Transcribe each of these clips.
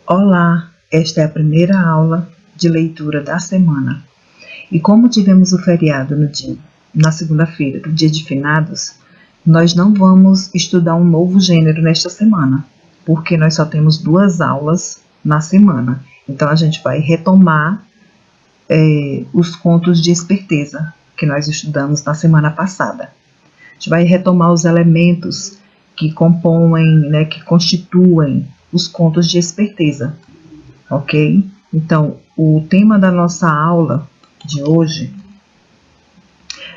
Olá, esta é a primeira aula de leitura da semana. E como tivemos o feriado na segunda-feira, do Dia de Finados, nós não vamos estudar um novo gênero nesta semana, porque nós só temos 2 aulas na semana. Então a gente vai retomar os contos de esperteza que nós estudamos na semana passada. A gente vai retomar os elementos que compõem, que constituem os contos de esperteza, ok? Então, o tema da nossa aula de hoje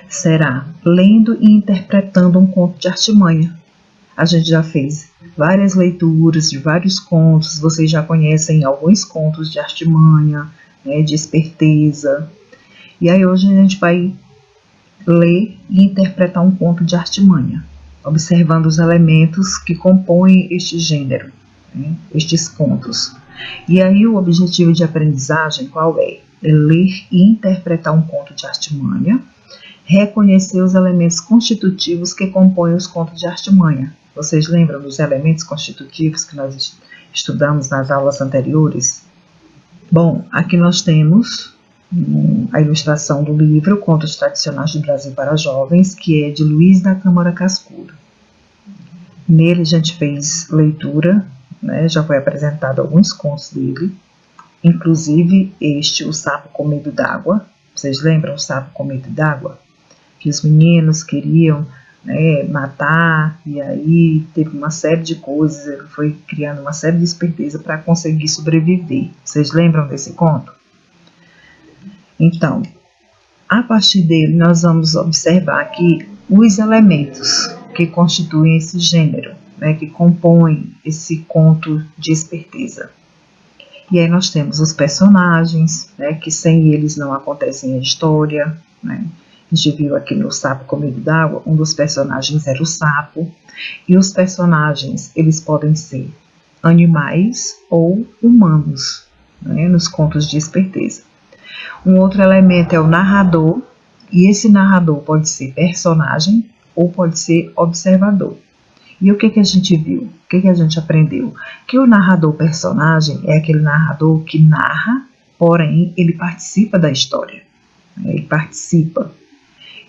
será lendo e interpretando um conto de artimanha. A gente já fez várias leituras de vários contos, vocês já conhecem alguns contos de artimanha, de esperteza. E aí hoje a gente vai ler e interpretar um conto de artimanha, observando os elementos que compõem este gênero, estes contos. E aí o objetivo de aprendizagem qual é? É ler e interpretar um conto de artimanha, reconhecer os elementos constitutivos que compõem os contos de artimanha. Vocês lembram dos elementos constitutivos que nós estudamos nas aulas anteriores? Bom, aqui nós temos a ilustração do livro Contos Tradicionais do Brasil para Jovens, que é de Luiz da Câmara Cascudo. Nele a gente fez leitura, já foi apresentado alguns contos dele, inclusive O Sapo com Medo d'Água. Vocês lembram o Sapo com Medo d'Água? Que os meninos queriam matar, e aí teve uma série de coisas, ele foi criando uma série de esperteza para conseguir sobreviver. Vocês lembram desse conto? Então, a partir dele nós vamos observar aqui os elementos que constituem esse gênero, que compõem esse conto de esperteza. E aí nós temos os personagens, que sem eles não acontece a história, A gente viu aqui no Sapo com Medo d'Água, um dos personagens era o sapo, e os personagens, eles podem ser animais ou humanos, nos contos de esperteza. Um outro elemento é o narrador, e esse narrador pode ser personagem ou pode ser observador. E o que a gente viu? O que a gente aprendeu? Que o narrador personagem é aquele narrador que narra, porém ele participa da história. Ele participa.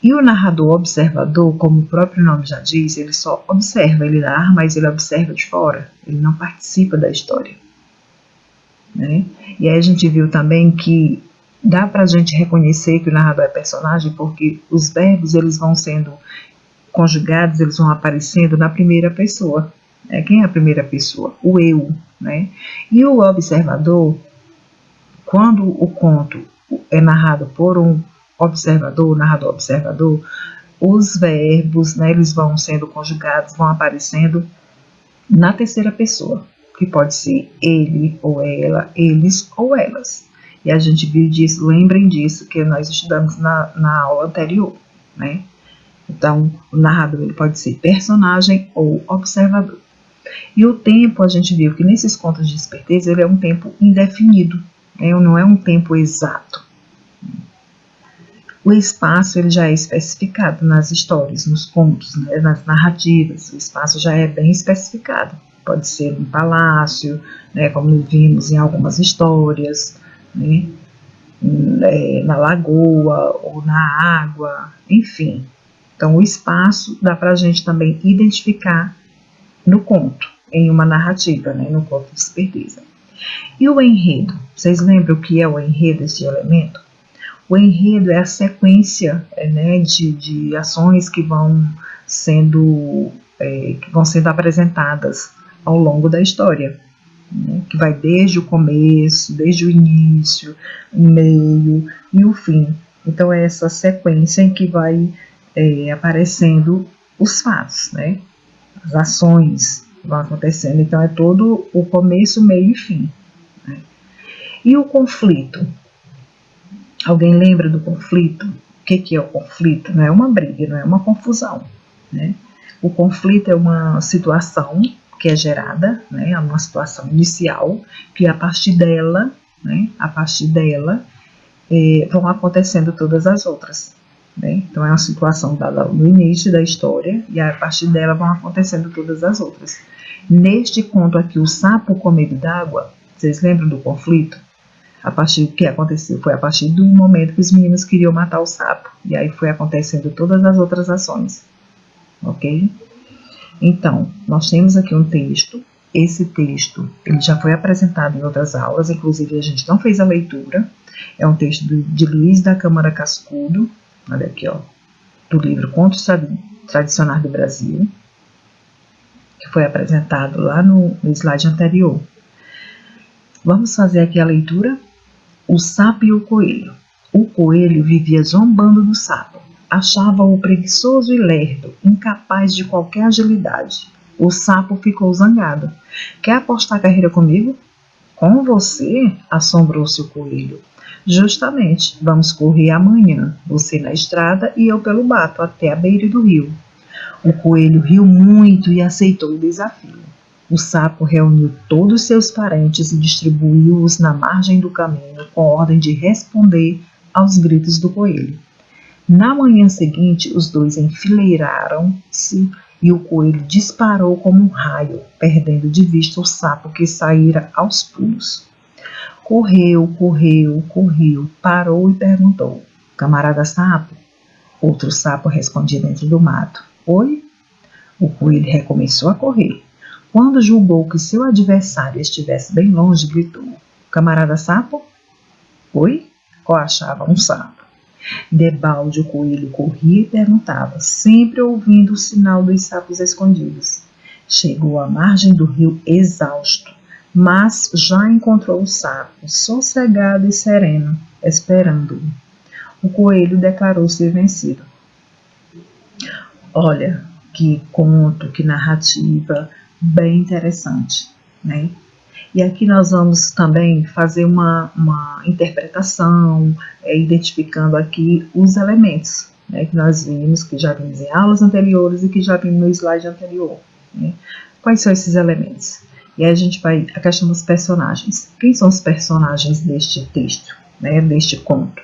E o narrador observador, como o próprio nome já diz, ele só observa, ele narra, mas ele observa de fora. Ele não participa da história. E aí a gente viu também que dá para a gente reconhecer que o narrador é personagem porque os verbos eles vão sendo conjugados, eles vão aparecendo na primeira pessoa. Quem é a primeira pessoa? O eu. E o observador, quando o conto é narrado por um observador, narrador-observador, os verbos eles vão sendo conjugados, vão aparecendo na terceira pessoa, que pode ser ele ou ela, eles ou elas. E a gente viu disso, lembrem disso, que nós estudamos na aula anterior, Então, o narrador ele pode ser personagem ou observador. E o tempo, a gente viu que nesses contos de esperteza, ele é um tempo indefinido, não é um tempo exato. O espaço ele já é especificado nas histórias, nos contos, nas narrativas, o espaço já é bem especificado. Pode ser um palácio, como vimos em algumas histórias, na lagoa ou na água, enfim. Então, o espaço dá para a gente também identificar no conto, em uma narrativa, no conto de esperteza. E o enredo? Vocês lembram o que é o enredo, esse elemento? O enredo é a sequência de ações que vão sendo apresentadas ao longo da história, que vai desde o começo, desde o início, o meio e o fim. Então, é essa sequência em que vai aparecendo os fatos, as ações vão acontecendo. Então, é todo o começo, meio e fim. E o conflito? Alguém lembra do conflito? O que é o conflito? Não é uma briga, não é uma confusão. O conflito é uma situação que é gerada, é uma situação inicial, que a partir dela, vão acontecendo todas as outras. Então, é uma situação dada no início da história, e a partir dela vão acontecendo todas as outras. Neste conto aqui, O Sapo com Medo d'Água, Vocês lembram do conflito? A partir do que aconteceu? Foi a partir do momento que os meninos queriam matar o sapo. E aí foi acontecendo todas as outras ações. Ok? Então, nós temos aqui um texto. Esse texto ele já foi apresentado em outras aulas, inclusive a gente não fez a leitura. É um texto de Luiz da Câmara Cascudo, olha aqui, ó, do livro Contos Tradicionais do Brasil, que foi apresentado lá no slide anterior. Vamos fazer aqui a leitura. O sapo e o coelho. O coelho vivia zombando do sapo. Achava-o preguiçoso e lerdo, incapaz de qualquer agilidade. O sapo ficou zangado. Quer apostar a carreira comigo? Com você? Assombrou-se o coelho. Justamente, vamos correr amanhã, você na estrada e eu pelo mato até a beira do rio. O coelho riu muito e aceitou o desafio. O sapo reuniu todos seus parentes e distribuiu-os na margem do caminho com ordem de responder aos gritos do coelho. Na manhã seguinte, os dois enfileiraram-se e o coelho disparou como um raio, perdendo de vista o sapo que saíra aos pulos. Correu, parou e perguntou: Camarada sapo? Outro sapo respondia dentro do mato: Oi? O coelho recomeçou a correr. Quando julgou que seu adversário estivesse bem longe, gritou: Camarada sapo? Oi? Coachava um sapo. Debalde o coelho corria e perguntava, sempre ouvindo o sinal dos sapos escondidos. Chegou à margem do rio exausto, mas já encontrou o sapo, sossegado e sereno, esperando-o. O coelho declarou-se vencido. Olha, que conto, que narrativa bem interessante, né? E aqui nós vamos também fazer uma interpretação, identificando aqui os elementos, né, que nós vimos, que já vimos em aulas anteriores e que já vimos no slide anterior. Né? Quais são esses elementos? E aí a gente vai, a questão dos personagens. Quem são os personagens deste texto, né, deste conto?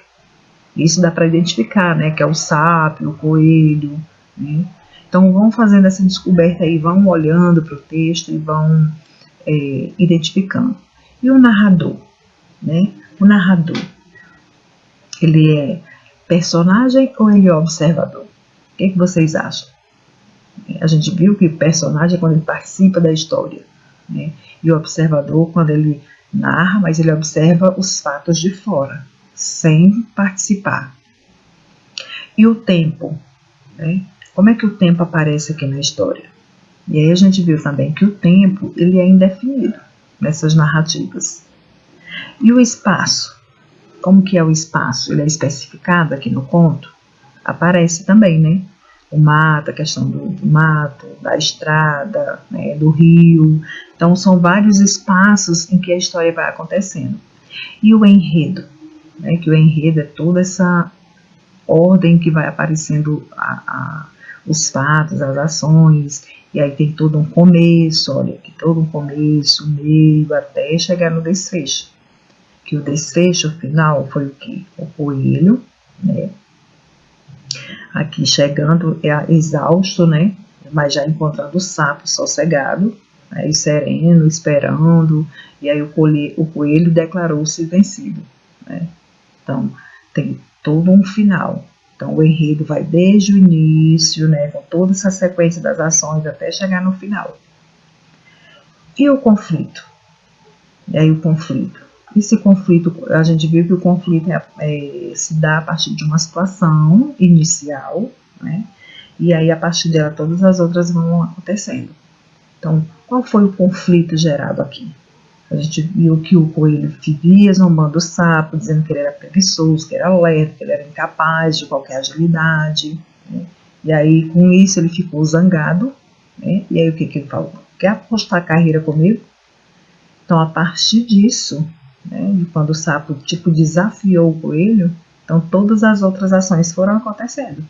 Isso dá para identificar, né, que é o sapo, o coelho, né? Então vão fazendo essa descoberta aí, vão olhando para o texto e vão identificando. E o narrador, né? O narrador, ele é personagem ou ele é observador? O que vocês acham? A gente viu que o personagem é quando ele participa da história, né? E o observador quando ele narra, mas ele observa os fatos de fora, sem participar. E o tempo, né? Como é que o tempo aparece aqui na história? E aí a gente viu também que o tempo ele é indefinido nessas narrativas. E o espaço? Como que é o espaço? Ele é especificado aqui no conto? Aparece também, né? O mato, a questão do mato, da estrada, né? Do rio. Então são vários espaços em que a história vai acontecendo. E o enredo? Né? Que o enredo é toda essa ordem que vai aparecendo os fatos, as ações, e aí tem todo um começo, olha aqui, todo um começo, meio, até chegar no desfecho. Que o desfecho final foi o quê? O coelho, né? Aqui chegando, exausto, né? Mas já encontrando o sapo sossegado, né? E sereno, esperando, e aí o coelho declarou-se vencido, né? Então, tem todo um final. Então, o enredo vai desde o início, né, com toda essa sequência das ações até chegar no final. E o conflito? E aí o conflito? Esse conflito, a gente viu que o conflito se dá a partir de uma situação inicial, né, e aí a partir dela todas as outras vão acontecendo. Então, qual foi o conflito gerado aqui? A gente viu que o coelho vivia zombando o sapo, dizendo que ele era preguiçoso, que era lerdo, que ele era incapaz de qualquer agilidade. Né? E aí, com isso, ele ficou zangado. Né? E aí, o que ele falou? Quer apostar a carreira comigo? Então, a partir disso, né, quando o sapo desafiou o coelho, então todas as outras ações foram acontecendo.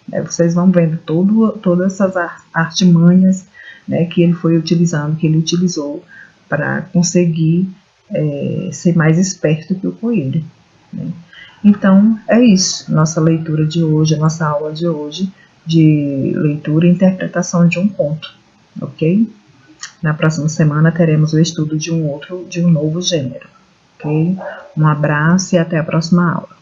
Né? Vocês vão vendo todas essas artimanhas, né, que ele foi utilizando, que ele utilizou para conseguir ser mais esperto que o coelho. Né? Então, é isso, nossa leitura de hoje, nossa aula de hoje, de leitura e interpretação de um conto, ok? Na próxima semana teremos o estudo de um novo gênero, ok? Um abraço e até a próxima aula.